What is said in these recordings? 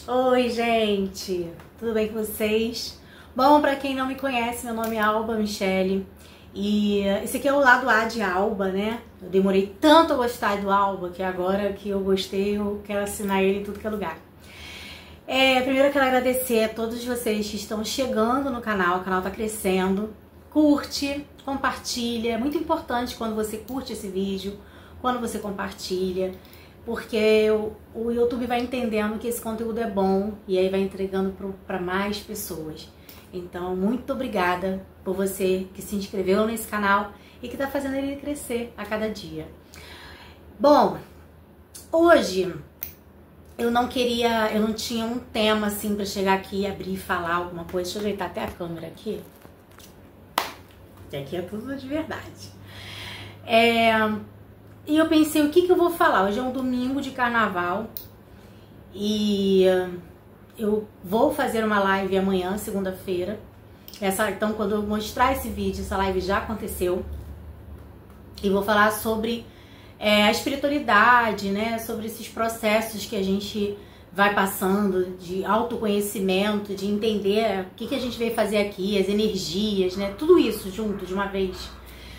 Oi, gente! Tudo bem com vocês? Bom, pra quem não me conhece, meu nome é Alba Michele e esse aqui é o lado A de Alba, né? Eu demorei tanto a gostar do Alba que agora que eu gostei, eu quero assinar ele em tudo que é lugar. Primeiro eu quero agradecer a todos vocês que estão chegando no canal, o canal tá crescendo. Curte, compartilha, é muito importante quando você curte esse vídeo, quando você compartilha, porque o YouTube vai entendendo que esse conteúdo é bom e aí vai entregando para mais pessoas. Então, muito obrigada por você que se inscreveu nesse canal e que está fazendo ele crescer a cada dia. Bom, hoje eu não tinha um tema assim para chegar aqui, abrir e falar alguma coisa. Deixa eu ajeitar até a câmera aqui. Que aqui é tudo de verdade. E eu pensei, o que eu vou falar? Hoje é um domingo de carnaval e eu vou fazer uma live amanhã, segunda-feira. Então, quando eu mostrar esse vídeo, essa live já aconteceu. E vou falar sobre a espiritualidade, né? Sobre esses processos que a gente vai passando de autoconhecimento, de entender o que a gente veio fazer aqui, as energias, né? Tudo isso junto de uma vez.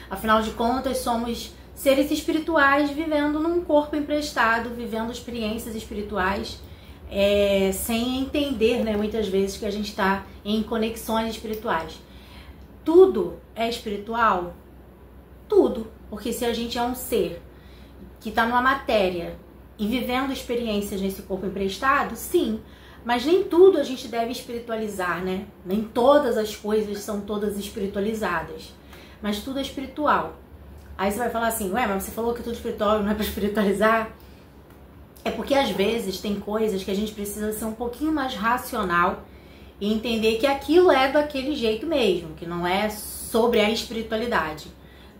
Afinal de contas, somos seres espirituais vivendo num corpo emprestado, vivendo experiências espirituais, sem entender, né, muitas vezes que a gente está em conexões espirituais. Tudo é espiritual? Tudo, porque se a gente é um ser que está numa matéria e vivendo experiências nesse corpo emprestado, sim, mas nem tudo a gente deve espiritualizar, né? Nem todas as coisas são todas espiritualizadas, mas tudo é espiritual. Aí você vai falar assim, ué, mas você falou que tudo espiritual não é para espiritualizar? É porque às vezes tem coisas que a gente precisa ser um pouquinho mais racional e entender que aquilo é daquele jeito mesmo, que não é sobre a espiritualidade.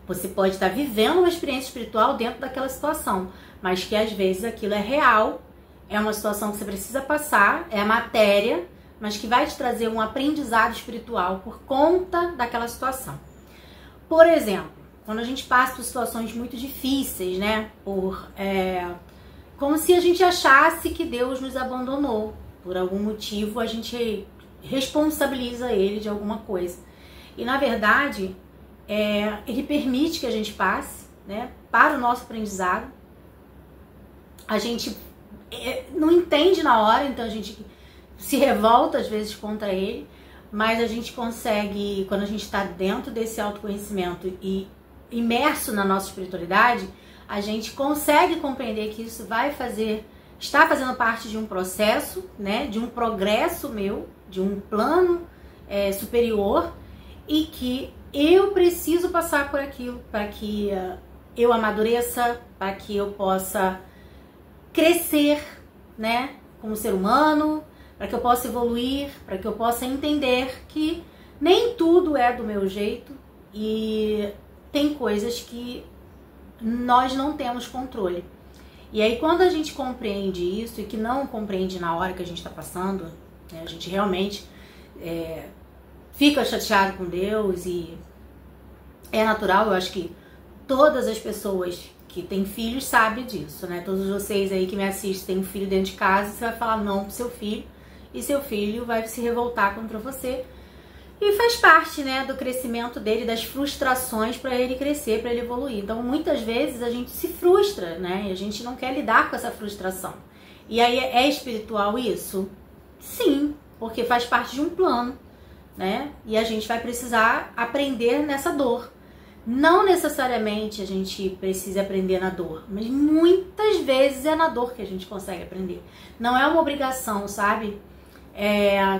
Você pode estar vivendo uma experiência espiritual dentro daquela situação, mas que às vezes aquilo é real, é uma situação que você precisa passar, é a matéria, mas que vai te trazer um aprendizado espiritual por conta daquela situação. Por exemplo, quando a gente passa por situações muito difíceis, né? Como se a gente achasse que Deus nos abandonou. Por algum motivo, a gente responsabiliza Ele de alguma coisa. E, na verdade, Ele permite que a gente passe, né? Para o nosso aprendizado. A gente não entende na hora, então a gente se revolta, às vezes, contra Ele. Mas a gente consegue, quando a gente está dentro desse autoconhecimento e imerso na nossa espiritualidade, a gente consegue compreender que isso está fazendo parte de um processo, né, de um progresso meu, de um plano superior, e que eu preciso passar por aquilo para que eu amadureça, para que eu possa crescer, né, como ser humano, para que eu possa evoluir, para que eu possa entender que nem tudo é do meu jeito e tem coisas que nós não temos controle. E aí quando a gente compreende isso e que não compreende na hora que a gente está passando, né, a gente realmente fica chateado com Deus e é natural. Eu acho que todas as pessoas que têm filhos sabem disso, né? Todos vocês aí que me assistem têm um filho dentro de casa, você vai falar não pro seu filho e seu filho vai se revoltar contra você. E faz parte, né, do crescimento dele, das frustrações para ele crescer, para ele evoluir. Então, muitas vezes a gente se frustra, né? E a gente não quer lidar com essa frustração. E aí, é espiritual isso? Sim, porque faz parte de um plano, né? E a gente vai precisar aprender nessa dor. Não necessariamente a gente precisa aprender na dor, mas muitas vezes é na dor que a gente consegue aprender. Não é uma obrigação, sabe?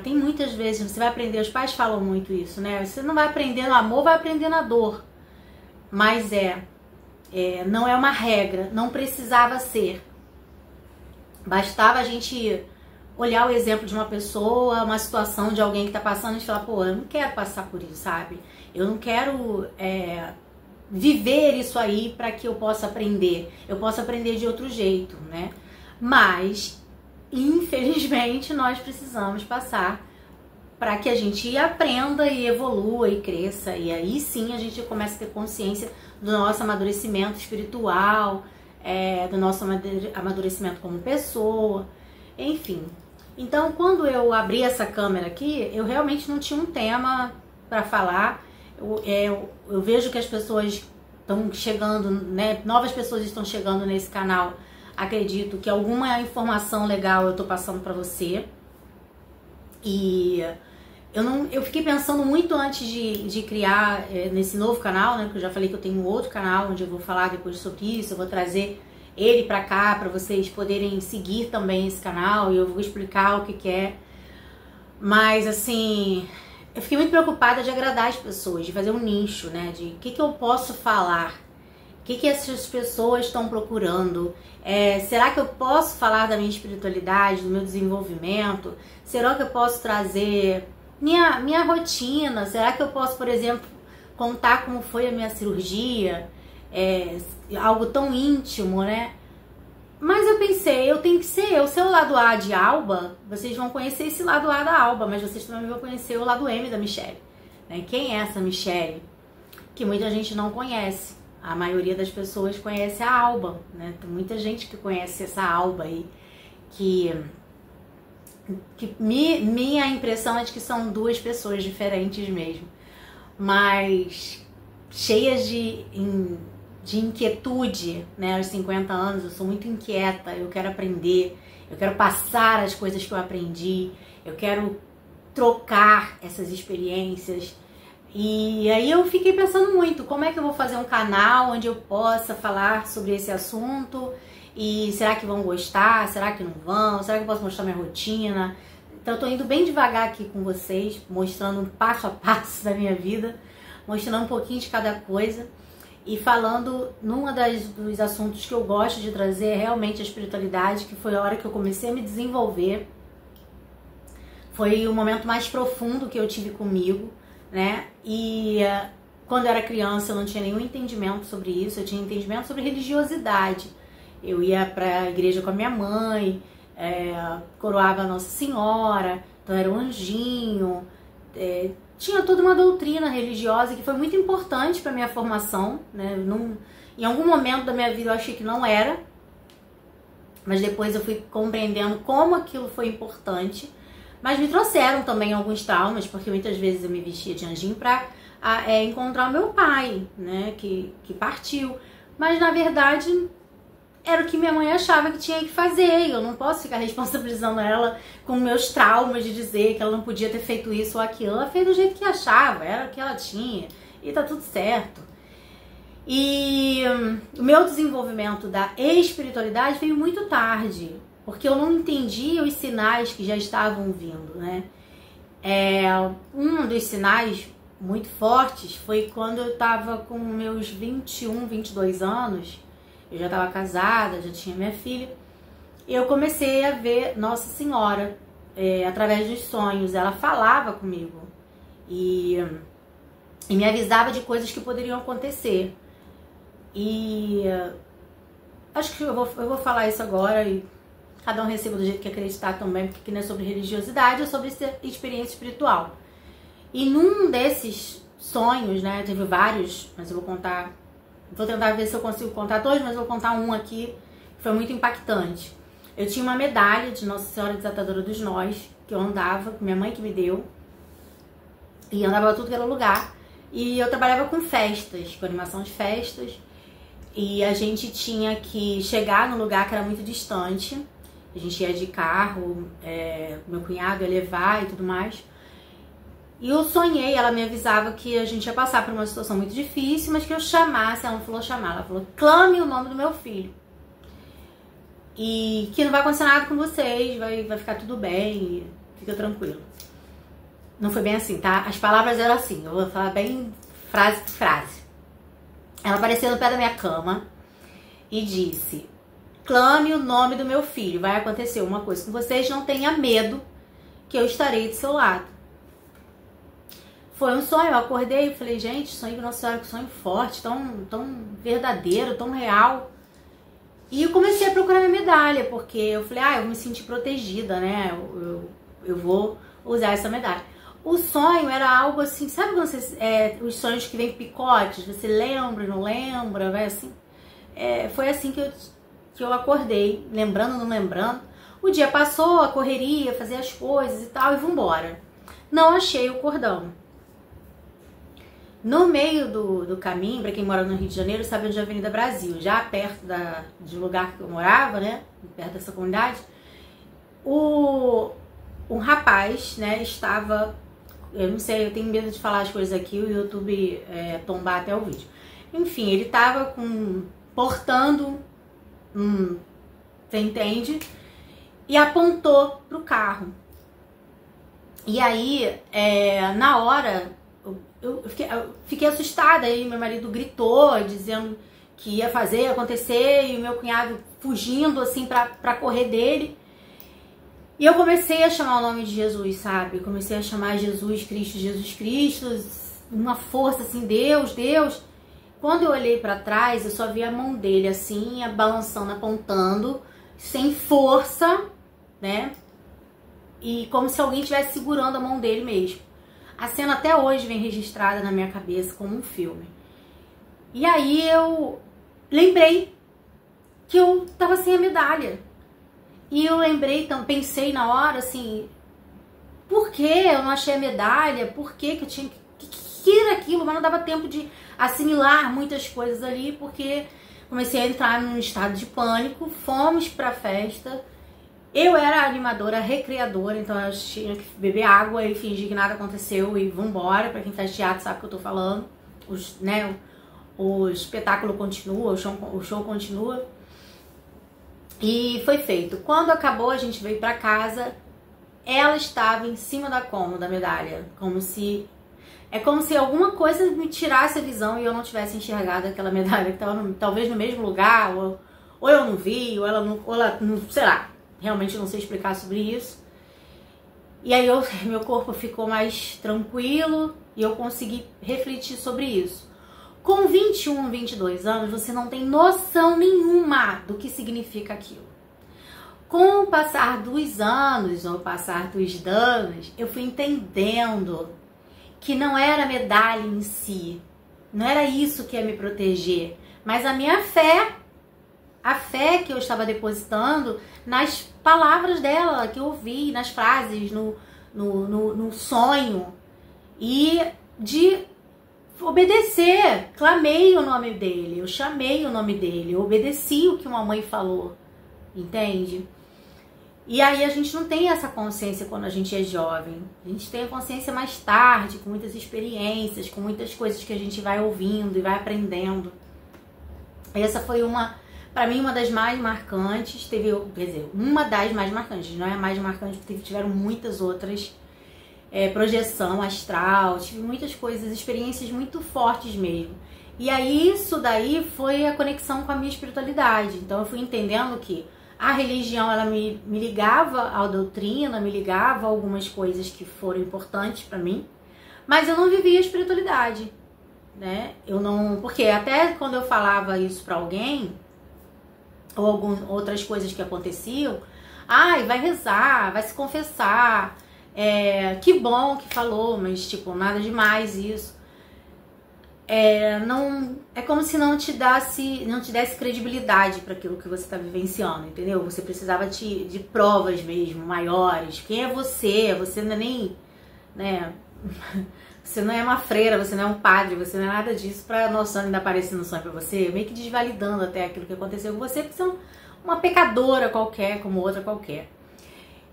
Tem muitas vezes, você vai aprender, os pais falam muito isso, né? Você não vai aprender no amor, vai aprender na dor. Mas não é uma regra, não precisava ser. Bastava a gente olhar o exemplo de uma pessoa, uma situação de alguém que tá passando e falar, pô, eu não quero passar por isso, sabe? Eu não quero viver isso aí para que eu possa aprender. Eu posso aprender de outro jeito, né? Mas infelizmente, nós precisamos passar para que a gente aprenda e evolua e cresça. E aí sim a gente começa a ter consciência do nosso amadurecimento espiritual, do nosso amadurecimento como pessoa, enfim. Então, quando eu abri essa câmera aqui, eu realmente não tinha um tema para falar. Eu vejo que as pessoas estão chegando, né? Novas pessoas estão chegando nesse canal. Acredito que alguma informação legal eu tô passando para você. E eu fiquei pensando muito antes de criar nesse novo canal, né? Porque eu já falei que eu tenho um outro canal onde eu vou falar depois sobre isso. Eu vou trazer ele pra cá para vocês poderem seguir também esse canal e eu vou explicar o que é. Mas assim, eu fiquei muito preocupada de agradar as pessoas, de fazer um nicho, né? De o que eu posso falar, o que essas pessoas estão procurando. Será que eu posso falar da minha espiritualidade, do meu desenvolvimento? Será que eu posso trazer minha rotina? Será que eu posso, por exemplo, contar como foi a minha cirurgia? Algo tão íntimo, né? Mas eu pensei, eu tenho que ser eu. Seu lado A de Alba, vocês vão conhecer esse lado A da Alba, mas vocês também vão conhecer o lado M da Michelle, né? Quem é essa Michelle? Que muita gente não conhece. A maioria das pessoas conhece a Alba, né? Tem muita gente que conhece essa Alba aí, que minha impressão é de que são duas pessoas diferentes mesmo, mas cheias de inquietude, né? Aos 50 anos eu sou muito inquieta, eu quero aprender, eu quero passar as coisas que eu aprendi, eu quero trocar essas experiências. E aí eu fiquei pensando muito, como é que eu vou fazer um canal onde eu possa falar sobre esse assunto? E será que vão gostar? Será que não vão? Será que eu posso mostrar minha rotina? Então eu tô indo bem devagar aqui com vocês, mostrando um passo a passo da minha vida, mostrando um pouquinho de cada coisa. E falando, dos assuntos que eu gosto de trazer é realmente a espiritualidade, que foi a hora que eu comecei a me desenvolver. Foi o momento mais profundo que eu tive comigo, né? E quando eu era criança eu não tinha nenhum entendimento sobre isso, eu tinha entendimento sobre religiosidade. Eu ia pra igreja com a minha mãe, coroava a Nossa Senhora, então era um anjinho, tinha toda uma doutrina religiosa que foi muito importante para minha formação, né? Em algum momento da minha vida eu achei que não era, mas depois eu fui compreendendo como aquilo foi importante. Mas me trouxeram também alguns traumas, porque muitas vezes eu me vestia de anjinho para encontrar o meu pai, né? Que partiu. Mas na verdade era o que minha mãe achava que tinha que fazer. Eu não posso ficar responsabilizando ela com meus traumas de dizer que ela não podia ter feito isso ou aquilo. Ela fez do jeito que achava, era o que ela tinha e tá tudo certo. E o meu desenvolvimento da espiritualidade veio muito tarde, porque eu não entendia os sinais que já estavam vindo, né? Um dos sinais muito fortes foi quando eu tava com meus 21, 22 anos. Eu já estava casada, já tinha minha filha. Eu comecei a ver Nossa Senhora através dos sonhos. Ela falava comigo e me avisava de coisas que poderiam acontecer. E acho que eu vou falar isso agora e cada um receba do jeito que acreditar também, porque aqui não é sobre religiosidade, é sobre experiência espiritual. E num desses sonhos, né, teve vários, mas eu vou contar. Vou tentar ver se eu consigo contar todos, mas eu vou contar um aqui que foi muito impactante. Eu tinha uma medalha de Nossa Senhora Desatadora dos Nós, que eu andava, minha mãe que me deu, e andava pra tudo que era lugar. E eu trabalhava com festas, com animação de festas, e a gente tinha que chegar num lugar que era muito distante. A gente ia de carro, meu cunhado ia levar e tudo mais. E eu sonhei, ela me avisava que a gente ia passar por uma situação muito difícil, mas que eu chamasse, ela não falou chamar, ela falou, clame o nome do meu filho. E que não vai acontecer nada com vocês, vai ficar tudo bem, fica tranquilo. Não foi bem assim, tá? As palavras eram assim, eu vou falar bem frase por frase. Ela apareceu no pé da minha cama e disse, clame o nome do meu filho, vai acontecer uma coisa com vocês, não tenha medo que eu estarei do seu lado. Foi um sonho, eu acordei e falei, gente, sonho com Nossa Senhora, que sonho forte, tão verdadeiro, tão real. E eu comecei a procurar minha medalha, porque eu falei, eu vou me sentir protegida, né? Eu vou usar essa medalha. O sonho era algo assim, sabe quando os sonhos que vem picotes, você lembra, não lembra, vai assim? Foi assim que eu acordei, lembrando, não lembrando. O dia passou, a correria, fazer as coisas e tal, e vambora. Não achei o cordão. No meio do caminho, para quem mora no Rio de Janeiro, sabe onde é a Avenida Brasil, já perto do lugar que eu morava, né, perto dessa comunidade, um rapaz, né, estava, eu não sei, eu tenho medo de falar as coisas aqui, o YouTube tombar até o vídeo. Enfim, ele estava portando, você entende? E apontou pro carro. E aí, na hora, eu fiquei assustada. Aí meu marido gritou, dizendo que ia acontecer, e o meu cunhado fugindo, assim, pra correr dele. E eu comecei a chamar o nome de Jesus, sabe? Comecei a chamar Jesus Cristo, uma força assim, Deus, Deus. Quando eu olhei pra trás, eu só vi a mão dele assim, balançando, apontando, sem força, né? E como se alguém estivesse segurando a mão dele mesmo. A cena até hoje vem registrada na minha cabeça como um filme. E aí eu lembrei que eu tava sem a medalha. E eu lembrei, então, pensei na hora, assim, por que eu não achei a medalha? Por que eu tinha que era aquilo? Mas não dava tempo de assimilar muitas coisas ali, porque comecei a entrar num estado de pânico. Fomos pra festa. Eu era a animadora, a recreadora, então eu tinha que beber água e fingir que nada aconteceu e vambora. Pra quem faz teatro sabe o que eu tô falando. O espetáculo continua, o show continua. E foi feito. Quando acabou, a gente veio pra casa. Ela estava em cima da cômoda, a medalha. É como se alguma coisa me tirasse a visão e eu não tivesse enxergado aquela medalha que estava talvez no mesmo lugar, ou eu não vi, ou ela não, sei lá. Realmente não sei explicar sobre isso. E aí meu corpo ficou mais tranquilo e eu consegui refletir sobre isso. Com 21, 22 anos, você não tem noção nenhuma do que significa aquilo. Com o passar dos anos, ou o passar dos anos, eu fui entendendo que não era a medalha em si, não era isso que ia me proteger, mas a minha fé, a fé que eu estava depositando nas palavras dela, que eu ouvi, nas frases, no sonho, e de obedecer. Clamei o nome dele, eu chamei o nome dele, eu obedeci o que uma mãe falou, entende? E aí a gente não tem essa consciência quando a gente é jovem. A gente tem a consciência mais tarde, com muitas experiências, com muitas coisas que a gente vai ouvindo e vai aprendendo. Essa foi pra mim, uma das mais marcantes. Quer dizer, uma das mais marcantes, não é a mais marcante, porque tiveram muitas outras. Projeção astral, tive muitas coisas, experiências muito fortes mesmo. E aí isso daí foi a conexão com a minha espiritualidade. Então eu fui entendendo que a religião, ela me ligava à doutrina, me ligava a algumas coisas que foram importantes pra mim, mas eu não vivia a espiritualidade, né? Porque até quando eu falava isso pra alguém, ou outras coisas que aconteciam, vai rezar, vai se confessar, que bom que falou, mas tipo, nada demais isso. É como se não te desse credibilidade para aquilo que você está vivenciando, entendeu? Você precisava de provas mesmo, maiores. Quem é você? Você não é nem, né? Você não é uma freira, você não é um padre, você não é nada disso pra noção ainda aparecer no sonho pra você, meio que desvalidando até aquilo que aconteceu com você, porque você é uma pecadora qualquer, como outra qualquer.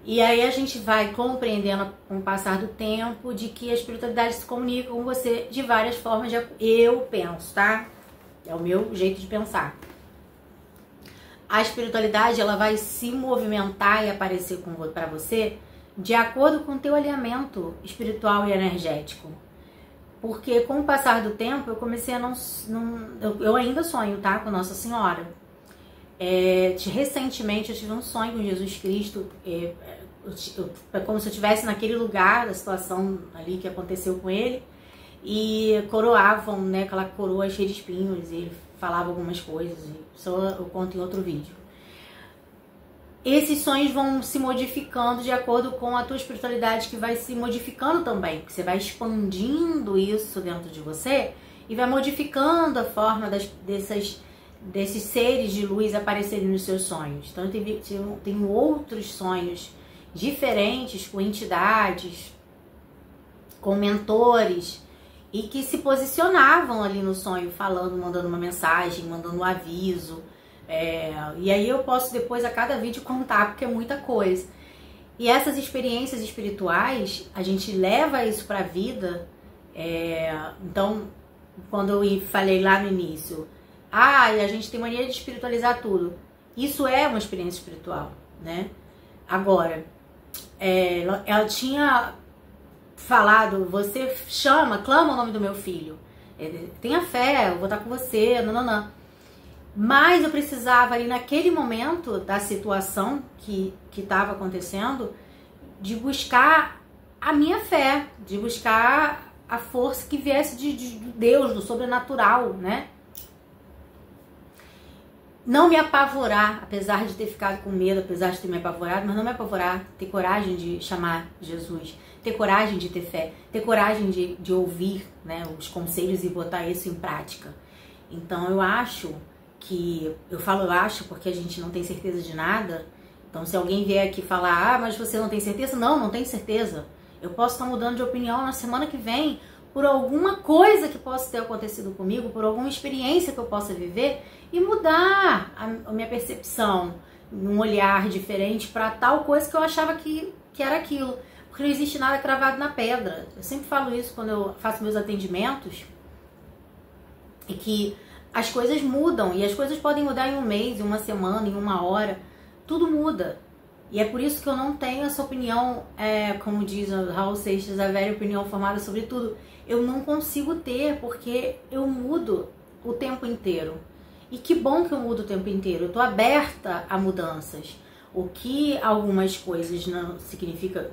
E aí a gente vai compreendendo com o passar do tempo de que a espiritualidade se comunica com você de várias formas, eu penso, tá? É o meu jeito de pensar. A espiritualidade, ela vai se movimentar e aparecer para você de acordo com o teu alinhamento espiritual e energético. Porque com o passar do tempo eu comecei a eu ainda sonho, tá? Com Nossa Senhora. Recentemente eu tive um sonho com Jesus Cristo, como se eu estivesse naquele lugar da situação ali que aconteceu com ele, e coroavam, né, aquela coroa cheia de espinhos, e ele falava algumas coisas, só eu conto em outro vídeo. Esses sonhos vão se modificando de acordo com a tua espiritualidade, que vai se modificando também, porque você vai expandindo isso dentro de você e vai modificando a forma dessas desses seres de luz aparecerem nos seus sonhos. Então eu tenho outros sonhos diferentes com entidades, com mentores, e que se posicionavam ali no sonho, falando, mandando uma mensagem, mandando um aviso. E aí eu posso depois a cada vídeo contar, porque é muita coisa. E essas experiências espirituais, a gente leva isso para a vida. Então, quando eu falei lá no início, e a gente tem mania de espiritualizar tudo. Isso é uma experiência espiritual, né? Agora, ela tinha falado, você clama o nome do meu filho. Tenha fé, eu vou estar com você, não. Mas eu precisava ali naquele momento da situação que estava acontecendo, de buscar a minha fé, de buscar a força que viesse de Deus, do sobrenatural, né? Não me apavorar, apesar de ter ficado com medo, apesar de ter me apavorado, mas não me apavorar, ter coragem de chamar Jesus, ter coragem de ter fé, ter coragem de ouvir, né, os conselhos e botar isso em prática. Então eu acho que, eu acho porque a gente não tem certeza de nada. Então se alguém vier aqui falar, mas você não tem certeza? Não tenho certeza. Eu posso estar mudando de opinião na semana que vem, por alguma coisa que possa ter acontecido comigo, por alguma experiência que eu possa viver, e mudar a minha percepção, um olhar diferente para tal coisa que eu achava que era aquilo. Porque não existe nada cravado na pedra. Eu sempre falo isso quando eu faço meus atendimentos, e que as coisas mudam, e as coisas podem mudar em um mês, em uma semana, em uma hora, tudo muda. E é por isso que eu não tenho essa opinião, como diz o Raul Seixas, a velha opinião formada sobre tudo. Eu não consigo ter, porque eu mudo o tempo inteiro. E que bom que eu mudo o tempo inteiro. Eu tô aberta a mudanças. O que algumas coisas não significa,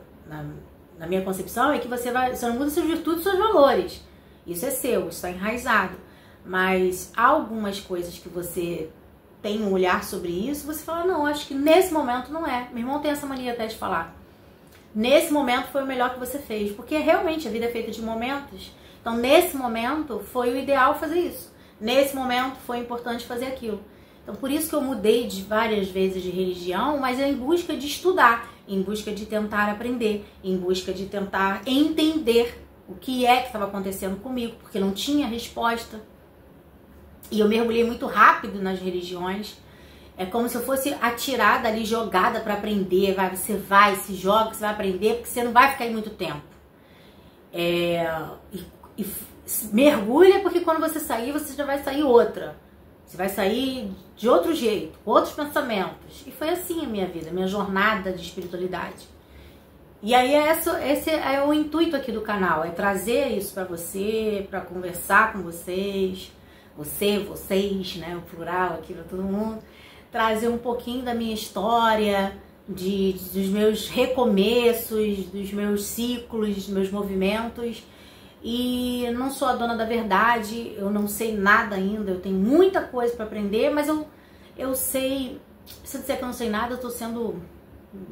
na minha concepção, é que você não muda suas virtudes e seus valores. Isso é seu, está enraizado. Mas há algumas coisas que você tem um olhar sobre isso, você fala, não, acho que nesse momento não é. Meu irmão tem essa mania até de falar. Nesse momento foi o melhor que você fez, porque realmente a vida é feita de momentos. Então nesse momento foi o ideal fazer isso. Nesse momento foi importante fazer aquilo. Então por isso que eu mudei várias vezes de religião, mas é em busca de estudar, em busca de tentar aprender, em busca de tentar entender o que estava acontecendo comigo, porque não tinha resposta. E eu mergulhei muito rápido nas religiões. É como se eu fosse atirada ali, jogada para aprender. Você vai, se joga, você vai aprender, porque você não vai ficar aí muito tempo. E mergulha, porque quando você sair, você já vai sair outra. Você vai sair de outro jeito, com outros pensamentos. E foi assim a minha vida, a minha jornada de espiritualidade. E aí esse é o intuito aqui do canal, é trazer isso para você, para conversar com vocês, vocês, né, o plural aqui para todo mundo, trazer um pouquinho da minha história, dos meus recomeços, dos meus ciclos, dos meus movimentos. E não sou a dona da verdade, eu não sei nada ainda, eu tenho muita coisa para aprender, mas eu sei, se eu disser que eu não sei nada, eu tô sendo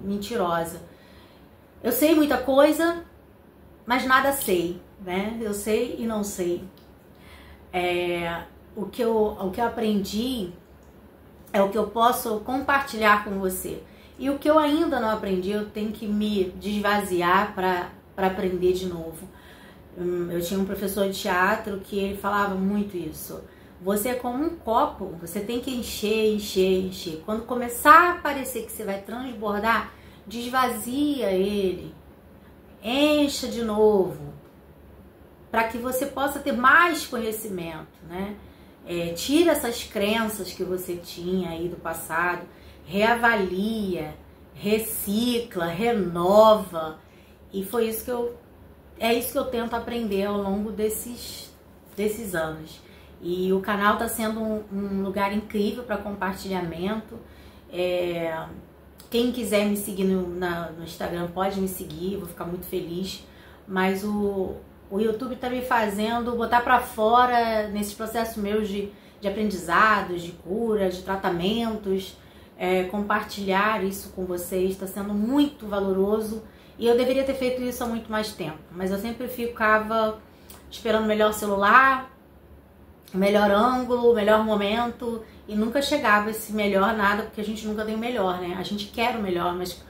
mentirosa. Eu sei muita coisa, mas nada sei, né? Eu sei e não sei. O que eu aprendi é o que eu posso compartilhar com você. E o que eu ainda não aprendi, eu tenho que me desvaziar para aprender de novo. Eu tinha um professor de teatro que ele falava muito isso. Você é como um copo, você tem que encher, encher, encher. Quando começar a parecer que você vai transbordar, desvazia ele, encha de novo, para que você possa ter mais conhecimento, né? Tira essas crenças que você tinha aí do passado, reavalia, recicla, renova. E foi isso que eu tento aprender ao longo desses anos. E o canal está sendo um lugar incrível para compartilhamento. Quem quiser me seguir no Instagram pode me seguir, vou ficar muito feliz. Mas o YouTube está me fazendo botar para fora nesses processos meus de aprendizados, de cura, de tratamentos. Compartilhar isso com vocês está sendo muito valoroso. E eu deveria ter feito isso há muito mais tempo. Mas eu sempre ficava esperando o melhor celular, o melhor ângulo, o melhor momento. e nunca chegava esse melhor nada, porque a gente nunca tem o melhor, né? A gente quer o melhor, mas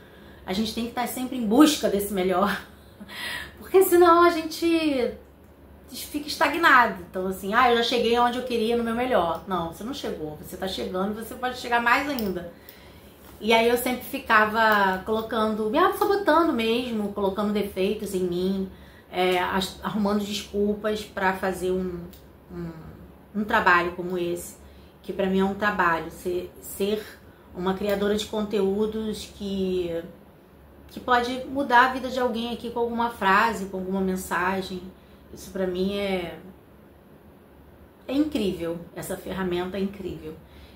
a gente tem que estar sempre em busca desse melhor, porque senão a gente fica estagnado. Então assim, eu já cheguei onde eu queria no meu melhor. Não, você não chegou, você tá chegando, você pode chegar mais ainda. E aí eu sempre ficava colocando, me sabotando mesmo, colocando defeitos em mim, arrumando desculpas para fazer um trabalho como esse, que para mim é um trabalho, ser uma criadora de conteúdos que pode mudar a vida de alguém aqui com alguma frase, com alguma mensagem. Isso para mim é incrível, essa ferramenta é incrível.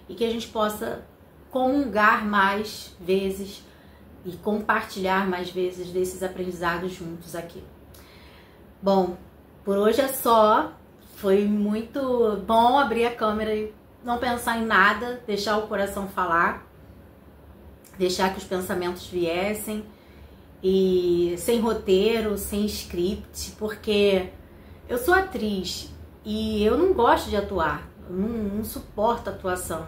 E que a gente possa comungar mais vezes e compartilhar mais vezes desses aprendizados juntos aqui. Bom, por hoje é só. Foi muito bom abrir a câmera e não pensar em nada, deixar o coração falar, deixar que os pensamentos viessem, e sem roteiro, sem script, porque eu sou atriz e eu não gosto de atuar, eu não suporto atuação.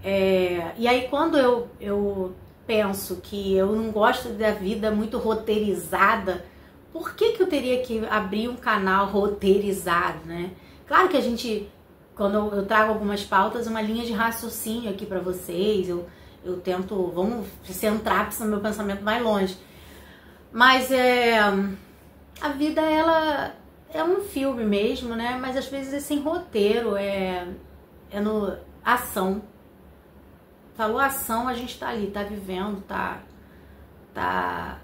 E aí quando eu penso que eu não gosto da vida muito roteirizada, por que eu teria que abrir um canal roteirizado, né? Claro que a gente, quando eu trago algumas pautas, uma linha de raciocínio aqui pra vocês, eu tento, vamos centrar o meu pensamento mais longe. Mas a vida, ela é um filme mesmo, né? Mas às vezes é sem roteiro, é no ação. Falou ação, a gente tá ali, tá vivendo, tá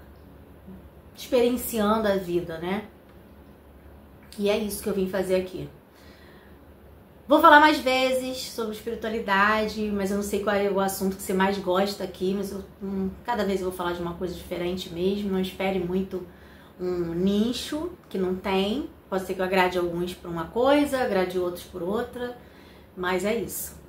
experienciando a vida, né? E é isso que eu vim fazer aqui. Vou falar mais vezes sobre espiritualidade, mas eu não sei qual é o assunto que você mais gosta aqui, mas cada vez eu vou falar de uma coisa diferente mesmo. Não espere muito um nicho que não tem. Pode ser que eu agrade alguns por uma coisa, agrade outros por outra, mas é isso.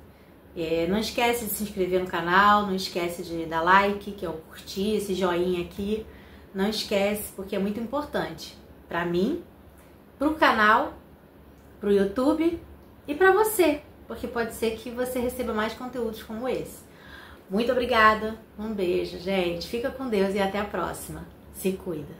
Não esquece de se inscrever no canal, não esquece de dar like, que é o curtir, esse joinha aqui. Não esquece, porque é muito importante pra mim, pro canal, pro YouTube e pra você, porque pode ser que você receba mais conteúdos como esse. Muito obrigada, um beijo, gente. Fica com Deus e até a próxima. Se cuida.